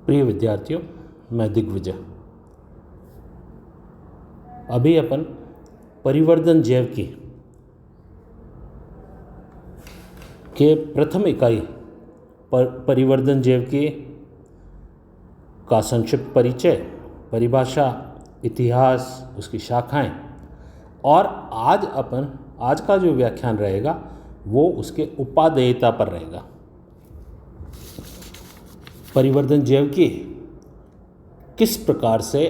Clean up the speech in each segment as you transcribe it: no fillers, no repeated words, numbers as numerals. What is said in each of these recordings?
प्रिय विद्यार्थियों, मैं दिग्विजय। अभी अपन परिवर्धन जैविकी के प्रथम इकाई परिवर्धन जैविकी का संक्षिप्त परिचय, परिभाषा, इतिहास, उसकी शाखाएं और आज का जो व्याख्यान रहेगा वो उसके उपादेयता पर रहेगा। परिवर्धन जैविकी किस प्रकार से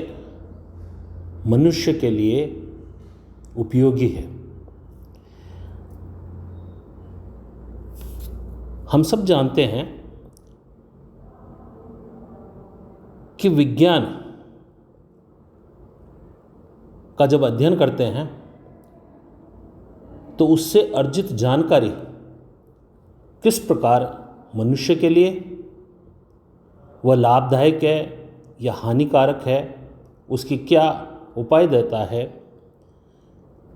मनुष्य के लिए उपयोगी है। हम सब जानते हैं कि विज्ञान का जब अध्ययन करते हैं तो उससे अर्जित जानकारी किस प्रकार मनुष्य के लिए वह लाभदायक है या हानिकारक है, उसकी क्या उपाय देता है,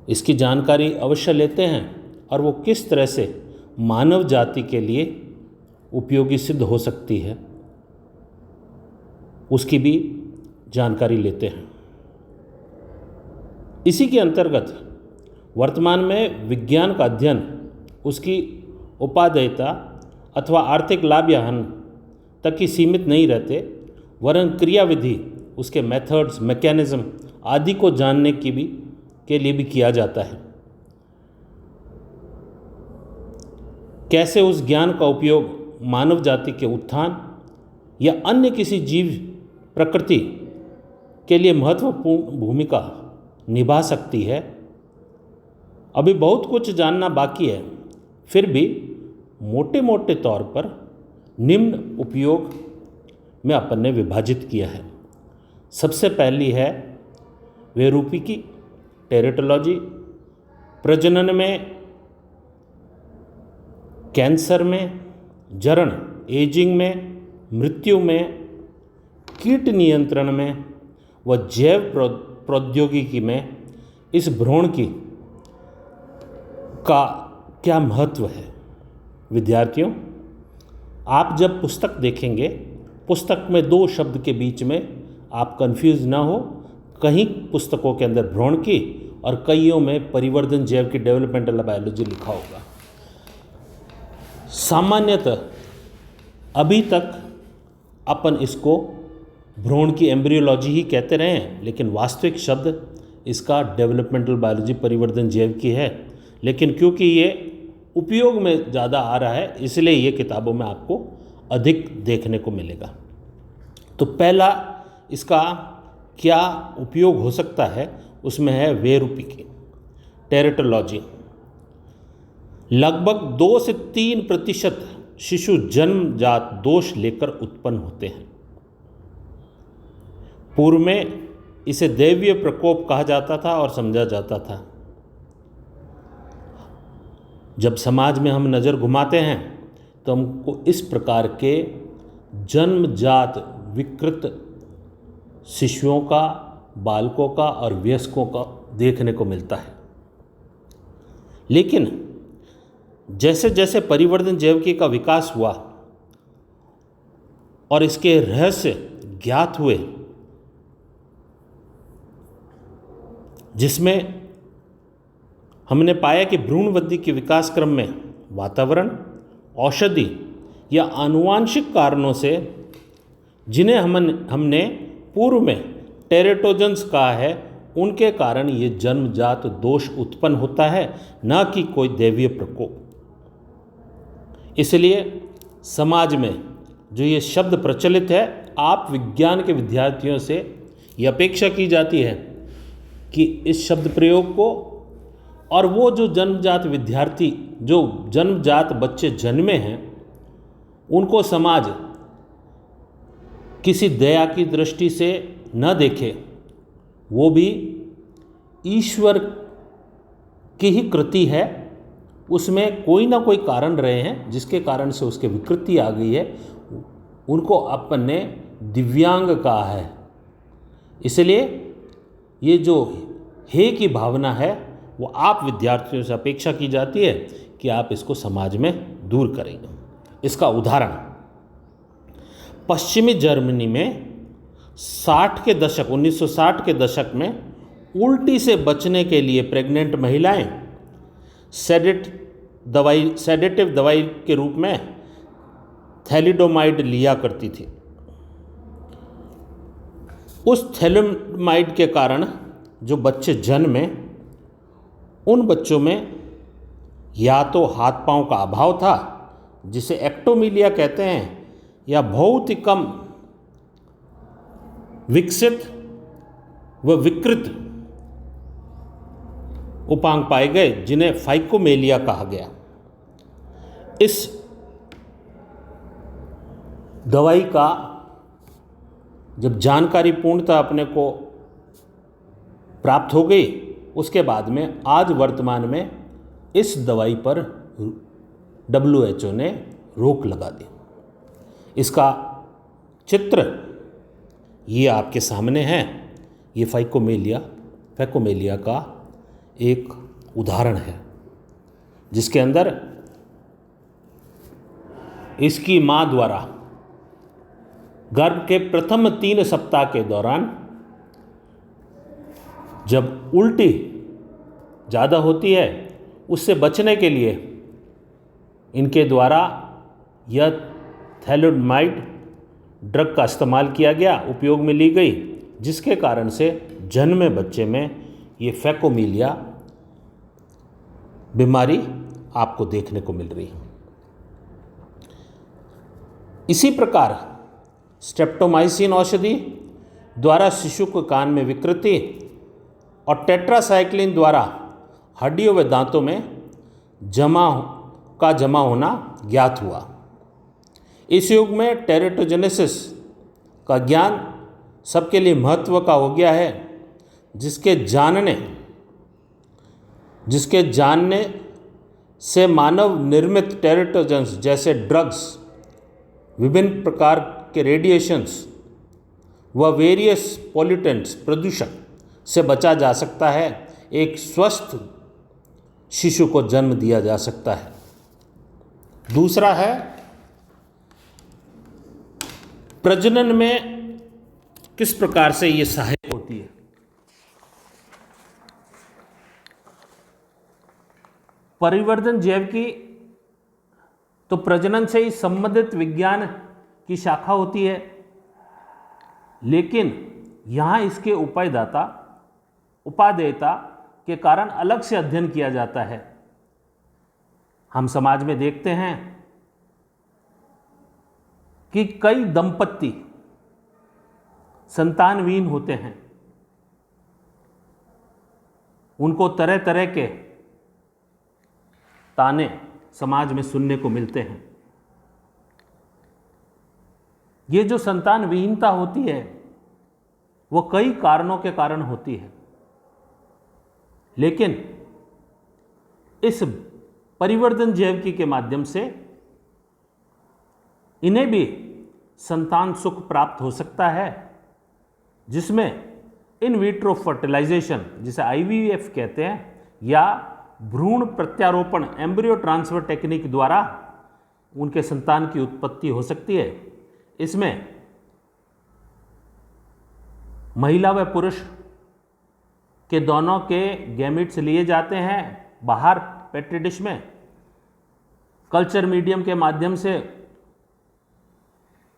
इसकी जानकारी अवश्य लेते हैं और वो किस तरह से मानव जाति के लिए उपयोगी सिद्ध हो सकती है उसकी भी जानकारी लेते हैं। इसी के अंतर्गत वर्तमान में विज्ञान का अध्ययन उसकी उपादेयता अथवा आर्थिक लाभ या हानि तक ही सीमित नहीं रहते, वरन क्रियाविधि, उसके मेथड्स, मैकेनिज्म आदि को जानने के लिए भी किया जाता है। कैसे उस ज्ञान का उपयोग मानव जाति के उत्थान या अन्य किसी जीव प्रकृति के लिए महत्वपूर्ण भूमिका निभा सकती है, अभी बहुत कुछ जानना बाकी है। फिर भी मोटे मोटे तौर पर निम्न उपयोग में अपन ने विभाजित किया है। सबसे पहली है वेरूपिकी, टेरेटोलॉजी, प्रजनन में, कैंसर में, जरण, एजिंग में, मृत्यु में, कीट नियंत्रण में व जैव प्रौद्योगिकी में इस भ्रूण का क्या महत्व है। विद्यार्थियों, आप जब पुस्तक देखेंगे, पुस्तक में दो शब्द के बीच में आप कंफ्यूज ना हो। कहीं पुस्तकों के अंदर भ्रूण की और कईयों में परिवर्धन जैविकी, डेवलपमेंटल बायोलॉजी लिखा होगा। सामान्यतः अभी तक अपन इसको भ्रूण की एम्ब्रियोलॉजी ही कहते रहे हैं, लेकिन वास्तविक शब्द इसका डेवलपमेंटल बायोलॉजी, परिवर्धन जैविकी है। लेकिन क्योंकि ये उपयोग में ज़्यादा आ रहा है, इसलिए ये किताबों में आपको अधिक देखने को मिलेगा। तो पहला इसका क्या उपयोग हो सकता है, उसमें है वेरूपिकी, टेरेटोलॉजी। लगभग 2 से 3% शिशु जन्मजात दोष लेकर उत्पन्न होते हैं। पूर्व में इसे दैवीय प्रकोप कहा जाता था और समझा जाता था। जब समाज में हम नज़र घुमाते हैं तो हमको इस प्रकार के जन्मजात विकृत शिशुओं का, बालकों का और वयस्कों का देखने को मिलता है। लेकिन जैसे जैसे परिवर्धन जैविकी का विकास हुआ और इसके रहस्य ज्ञात हुए, जिसमें हमने पाया कि भ्रूण वृद्धि के विकास क्रम में वातावरण, औषधि या आनुवांशिक कारणों से, जिन्हें हमने पूर्व में टेरेटोजेंस कहा है, उनके कारण ये जन्मजात दोष उत्पन्न होता है, न कि कोई दैवीय प्रकोप। इसलिए समाज में जो ये शब्द प्रचलित है, आप विज्ञान के विद्यार्थियों से ये अपेक्षा की जाती है कि इस शब्द प्रयोग को, और वो जो जन्मजात विद्यार्थी, जो जन्मजात बच्चे जन्मे हैं, उनको समाज किसी दया की दृष्टि से न देखे। वो भी ईश्वर की ही कृति है, उसमें कोई ना कोई कारण रहे हैं जिसके कारण से उसके विकृति आ गई है। उनको अपन ने दिव्यांग कहा है। इसलिए ये जो हे की भावना है वो आप विद्यार्थियों से अपेक्षा की जाती है कि आप इसको समाज में दूर करेंगे। इसका उदाहरण, पश्चिमी जर्मनी में 1960 के दशक में उल्टी से बचने के लिए प्रेग्नेंट महिलाएं सेडेटिव दवाई के रूप में थैलिडोमाइड लिया करती थी। उस थैलिडोमाइड के कारण जो बच्चे जन्मे, उन बच्चों में या तो हाथ पांव का अभाव था, जिसे एक्टोमीलिया कहते हैं, या बहुत ही कम विकसित व विकृत उपांग पाए गए, जिन्हें फाइकोमेलिया कहा गया। इस दवाई का जब जानकारी पूर्णतः अपने को प्राप्त हो गई, उसके बाद में आज वर्तमान में इस दवाई पर WHO ने रोक लगा दी। इसका चित्र ये आपके सामने है। ये फैकोमेलिया का एक उदाहरण है, जिसके अंदर इसकी मां द्वारा गर्भ के प्रथम 3 सप्ताह के दौरान जब उल्टी ज़्यादा होती है, उससे बचने के लिए इनके द्वारा यह थैलिडोमाइड ड्रग का इस्तेमाल किया गया, उपयोग में ली गई, जिसके कारण से जन्मे बच्चे में ये फैकोमेलिया बीमारी आपको देखने को मिल रही है। इसी प्रकार स्ट्रेप्टोमाइसिन औषधि द्वारा शिशु को कान में विकृति और टेट्रासाइक्लिन द्वारा हड्डियों व दांतों में जमा होना ज्ञात हुआ। इस युग में टेरेटोजेनेसिस का ज्ञान सबके लिए महत्व का हो गया है, जिसके जानने से मानव निर्मित टेरेटोजेंस जैसे ड्रग्स, विभिन्न प्रकार के रेडिएशंस व वेरियस पॉल्यूटेंट्स, प्रदूषक से बचा जा सकता है। एक स्वस्थ शिशु को जन्म दिया जा सकता है। दूसरा है प्रजनन में किस प्रकार से ये सहायक होती है। परिवर्धन जैव की तो प्रजनन से ही संबंधित विज्ञान की शाखा होती है, लेकिन यहाँ इसके उपादेयता के कारण अलग से अध्ययन किया जाता है। हम समाज में देखते हैं कि कई दंपत्ति संतानविहीन होते हैं। उनको तरह तरह के ताने समाज में सुनने को मिलते हैं। ये जो संतानविहीनता होती है, वो कई कारणों के कारण होती है, लेकिन इस परिवर्धन जैविकी के माध्यम से इन्हें भी संतान सुख प्राप्त हो सकता है, जिसमें इन विट्रो फर्टिलाइजेशन, जिसे IVF कहते हैं, या भ्रूण प्रत्यारोपण, एम्ब्रियो ट्रांसफर टेक्निक द्वारा उनके संतान की उत्पत्ति हो सकती है। इसमें महिला व पुरुष के दोनों के गैमेट्स लिए जाते हैं बाहर पेट्री डिश में, कल्चर मीडियम के माध्यम से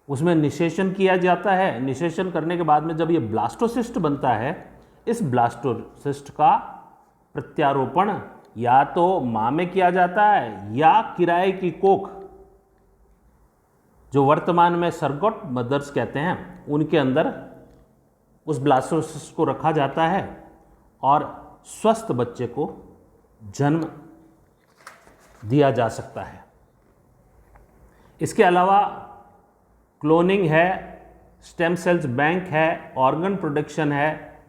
उसमें निषेचन किया जाता है। निषेचन करने के बाद में जब ये ब्लास्टोसिस्ट बनता है, इस ब्लास्टोसिस्ट का प्रत्यारोपण या तो मां में किया जाता है या किराए की कोख, जो वर्तमान में सरगोट मदर्स कहते हैं, उनके अंदर उस ब्लास्टोसिस्ट को रखा जाता है और स्वस्थ बच्चे को जन्म दिया जा सकता है। इसके अलावा क्लोनिंग है, स्टेम सेल्स बैंक है, ऑर्गन प्रोडक्शन है,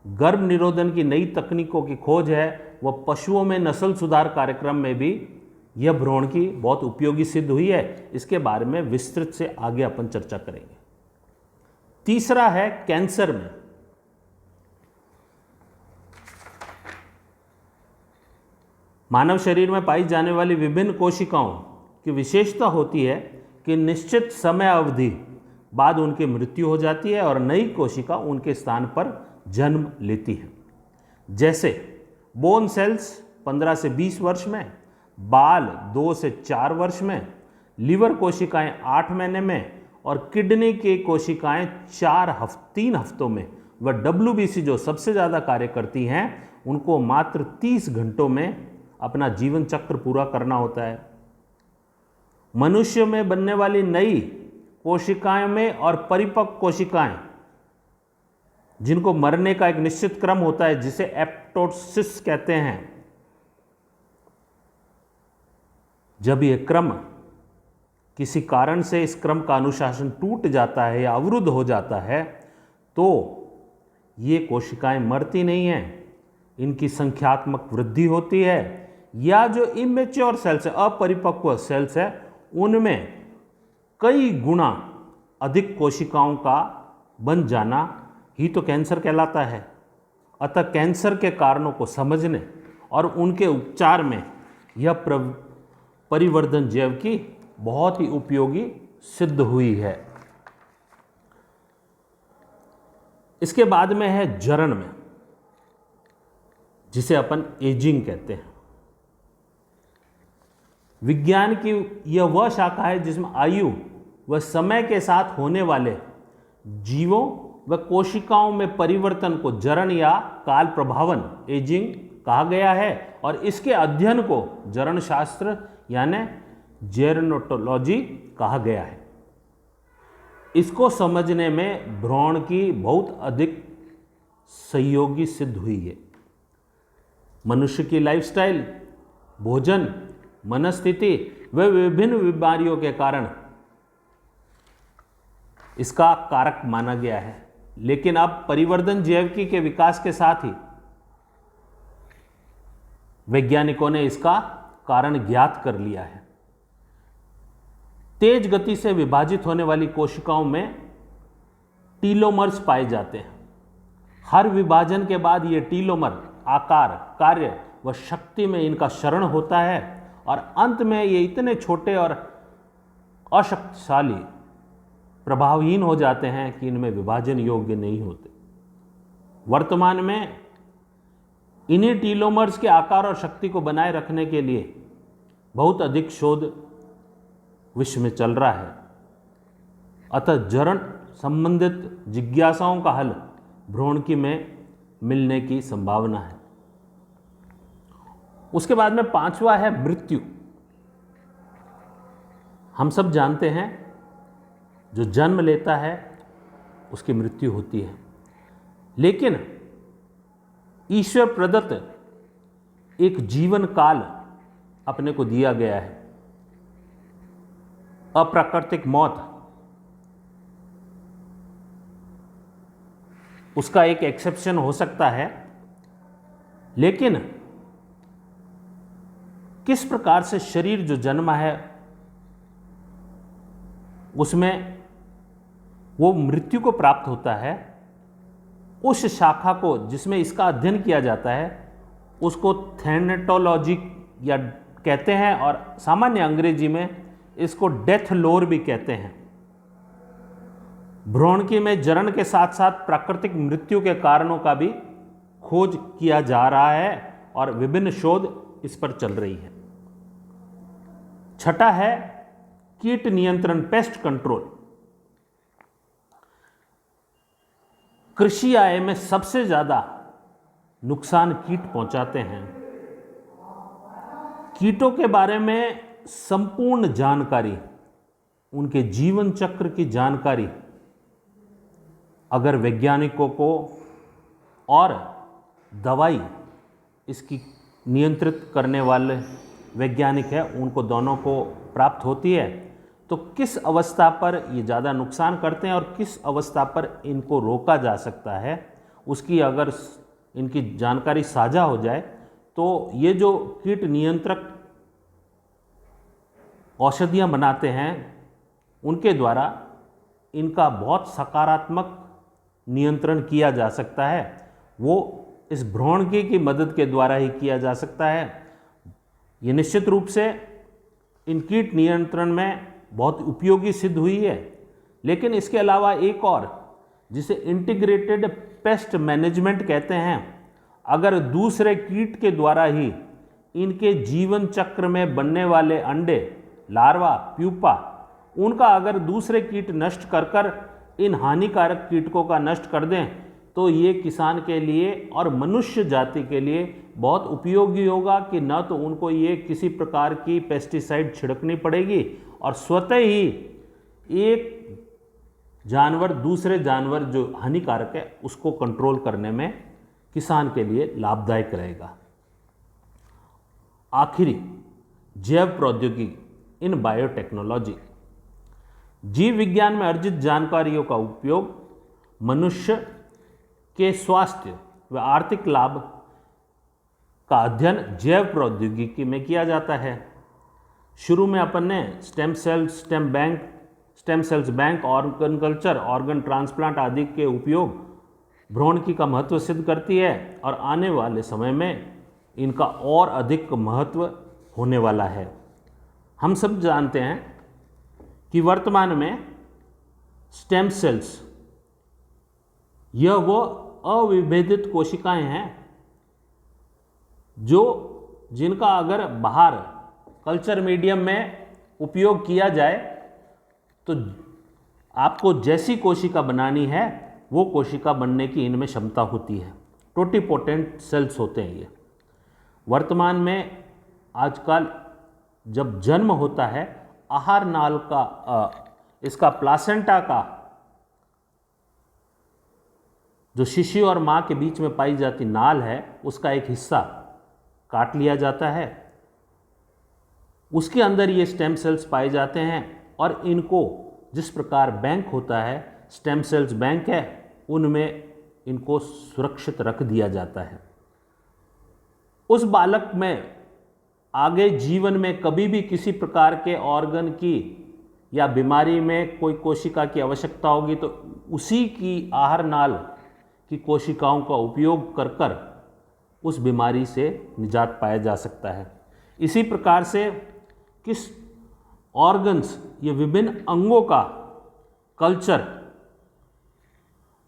गर्भ निरोधन की नई तकनीकों की खोज है, व पशुओं में नस्ल सुधार कार्यक्रम में भी यह भ्रूण की बहुत उपयोगी सिद्ध हुई है। इसके बारे में विस्तृत से आगे अपन चर्चा करेंगे। तीसरा है कैंसर में। मानव शरीर में पाई जाने वाली विभिन्न कोशिकाओं की विशेषता होती है कि निश्चित समय अवधि बाद उनकी मृत्यु हो जाती है और नई कोशिका उनके स्थान पर जन्म लेती है। जैसे बोन सेल्स 15 से 20 वर्ष में, बाल 2 से 4 वर्ष में, लिवर कोशिकाएं 8 महीने में और किडनी की कोशिकाएं 3 हफ्तों में। वह WBC जो सबसे ज़्यादा कार्य करती हैं उनको मात्र 30 घंटों में अपना जीवन चक्र पूरा करना होता है। मनुष्य में बनने वाली नई कोशिकाएं में और परिपक्व कोशिकाएं जिनको मरने का एक निश्चित क्रम होता है जिसे एप्टोसिस कहते हैं, जब यह क्रम किसी कारण से इस क्रम का अनुशासन टूट जाता है या अवरुद्ध हो जाता है तो ये कोशिकाएं मरती नहीं हैं, इनकी संख्यात्मक वृद्धि होती है या जो इमेच्योर सेल्स है, अपरिपक्व सेल्स है, उनमें कई गुना अधिक कोशिकाओं का बन जाना ही तो कैंसर कहलाता है। अतः कैंसर के कारणों को समझने और उनके उपचार में यह परिवर्धन जैव की बहुत ही उपयोगी सिद्ध हुई है। इसके बाद में है जरण में, जिसे अपन एजिंग कहते हैं। विज्ञान की यह वह शाखा है जिसमें आयु व समय के साथ होने वाले जीवों व कोशिकाओं में परिवर्तन को जरण या काल प्रभावन एजिंग कहा गया है और इसके अध्ययन को जरण शास्त्र यानी जेरनोटोलॉजी कहा गया है। इसको समझने में भ्रूण की बहुत अधिक सहयोगी सिद्ध हुई है। मनुष्य की लाइफस्टाइल, भोजन, मनस्थिति व विभिन्न बीमारियों के कारण इसका कारक माना गया है, लेकिन अब परिवर्धन जैविकी के विकास के साथ ही वैज्ञानिकों ने इसका कारण ज्ञात कर लिया है। तेज गति से विभाजित होने वाली कोशिकाओं में टीलोमर्स पाए जाते हैं। हर विभाजन के बाद ये टीलोमर आकार, कार्य व शक्ति में इनका क्षरण होता है और अंत में ये इतने छोटे और अशक्तिशाली, प्रभावहीन हो जाते हैं कि इनमें विभाजन योग्य नहीं होते। वर्तमान में इन्हीं टीलोमर्स के आकार और शक्ति को बनाए रखने के लिए बहुत अधिक शोध विश्व में चल रहा है। अतः जरण संबंधित जिज्ञासाओं का हल भ्रूणकी में मिलने की संभावना है। उसके बाद में 5वां है मृत्यु। हम सब जानते हैं जो जन्म लेता है उसकी मृत्यु होती है, लेकिन ईश्वर प्रदत्त एक जीवन काल अपने को दिया गया है। अप्राकृतिक मौत उसका एक एक्सेप्शन हो सकता है, लेकिन किस प्रकार से शरीर जो जन्मा है उसमें वो मृत्यु को प्राप्त होता है, उस शाखा को जिसमें इसका अध्ययन किया जाता है उसको थैनेटोलॉजी या कहते हैं और सामान्य अंग्रेजी में इसको डेथ लोर भी कहते हैं। भ्रूणकी में जरण के साथ साथ प्राकृतिक मृत्यु के कारणों का भी खोज किया जा रहा है और विभिन्न शोध इस पर चल रही है। छठा है कीट नियंत्रण, पेस्ट कंट्रोल। कृषि आय में सबसे ज्यादा नुकसान कीट पहुंचाते हैं। कीटों के बारे में संपूर्ण जानकारी, उनके जीवन चक्र की जानकारी अगर वैज्ञानिकों को और दवाई इसकी नियंत्रित करने वाले वैज्ञानिक हैं उनको दोनों को प्राप्त होती है, तो किस अवस्था पर ये ज़्यादा नुकसान करते हैं और किस अवस्था पर इनको रोका जा सकता है, उसकी अगर इनकी जानकारी साझा हो जाए तो ये जो कीट नियंत्रक औषधियाँ बनाते हैं उनके द्वारा इनका बहुत सकारात्मक नियंत्रण किया जा सकता है। वो इस भ्रूणकी की मदद के द्वारा ही किया जा सकता है। ये निश्चित रूप से इन कीट नियंत्रण में बहुत उपयोगी सिद्ध हुई है। लेकिन इसके अलावा एक और, जिसे इंटीग्रेटेड पेस्ट मैनेजमेंट कहते हैं, अगर दूसरे कीट के द्वारा ही इनके जीवन चक्र में बनने वाले अंडे, लार्वा, प्यूपा, उनका अगर दूसरे कीट नष्ट कर कर इन हानिकारक कीटकों का नष्ट कर दें तो ये किसान के लिए और मनुष्य जाति के लिए बहुत उपयोगी होगा कि न तो उनको ये किसी प्रकार की पेस्टिसाइड छिड़कनी पड़ेगी और स्वतः ही एक जानवर दूसरे जानवर जो हानिकारक है उसको कंट्रोल करने में किसान के लिए लाभदायक रहेगा। आखिरी, जैव प्रौद्योगिकी इन बायोटेक्नोलॉजी। जीव विज्ञान में अर्जित जानकारियों का उपयोग मनुष्य के स्वास्थ्य व आर्थिक लाभ का अध्ययन जैव प्रौद्योगिकी में किया जाता है। शुरू में अपन ने stem cells bank, organ culture, organ transplant आदि के उपयोग भ्रूणकी का महत्व सिद्ध करती है और आने वाले समय में इनका और अधिक महत्व होने वाला है। हम सब जानते हैं कि वर्तमान में स्टेम सेल्स यह वो अविभेदित कोशिकाएं हैं जिनका अगर बाहर कल्चर मीडियम में उपयोग किया जाए तो आपको जैसी कोशिका बनानी है वो कोशिका बनने की इनमें क्षमता होती है। टोटिपोटेंट सेल्स होते हैं ये। वर्तमान में आजकल जब जन्म होता है, आहार नाल का इसका प्लासेंटा का जो शिशु और माँ के बीच में पाई जाती नाल है उसका एक हिस्सा काट लिया जाता है, उसके अंदर ये स्टेम सेल्स पाए जाते हैं और इनको जिस प्रकार बैंक होता है, स्टेम सेल्स बैंक है, उनमें इनको सुरक्षित रख दिया जाता है। उस बालक में आगे जीवन में कभी भी किसी प्रकार के ऑर्गन की या बीमारी में कोई कोशिका की आवश्यकता होगी तो उसी की आहार नाल की कोशिकाओं का उपयोग कर कर उस बीमारी से निजात पाया जा सकता है। इसी प्रकार से किस ऑर्गन्स, ये विभिन्न अंगों का कल्चर,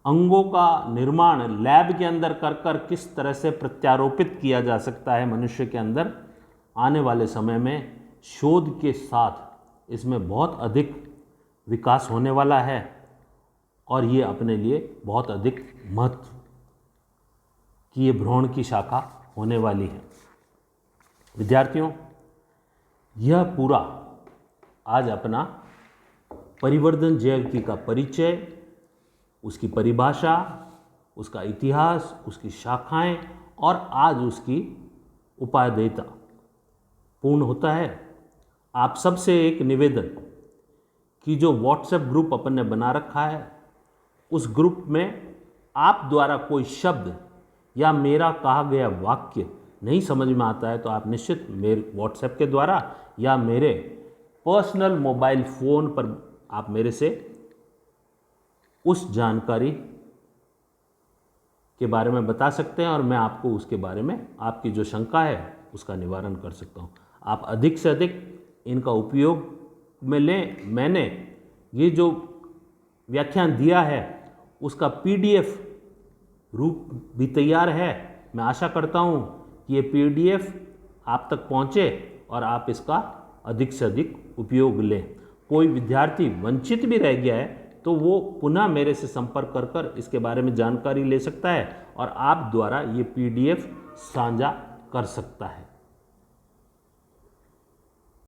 अंगों का निर्माण लैब के अंदर कर कर किस तरह से प्रत्यारोपित किया जा सकता है मनुष्य के अंदर, आने वाले समय में शोध के साथ इसमें बहुत अधिक विकास होने वाला है और ये अपने लिए बहुत अधिक महत्व की ये भ्रूण की शाखा होने वाली है। विद्यार्थियों, यह पूरा आज अपना परिवर्धन जैविकी का परिचय, उसकी परिभाषा, उसका इतिहास, उसकी शाखाएं और आज उसकी उपादेयता पूर्ण होता है। आप सबसे एक निवेदन कि जो व्हाट्सएप ग्रुप अपन ने बना रखा है उस ग्रुप में आप द्वारा कोई शब्द या मेरा कहा गया वाक्य नहीं समझ में आता है तो आप निश्चित मेरे व्हाट्सएप के द्वारा या मेरे पर्सनल मोबाइल फ़ोन पर आप मेरे से उस जानकारी के बारे में बता सकते हैं और मैं आपको उसके बारे में आपकी जो शंका है उसका निवारण कर सकता हूँ। आप अधिक से अधिक इनका उपयोग में लें। मैंने ये जो व्याख्यान दिया है उसका PDF रूप भी तैयार है। मैं आशा करता हूँ कि ये PDF आप तक पहुँचे और आप इसका अधिक से अधिक उपयोग लें। कोई विद्यार्थी वंचित भी रह गया है तो वो पुनः मेरे से संपर्क कर कर इसके बारे में जानकारी ले सकता है और आप द्वारा ये PDF साझा कर सकता है।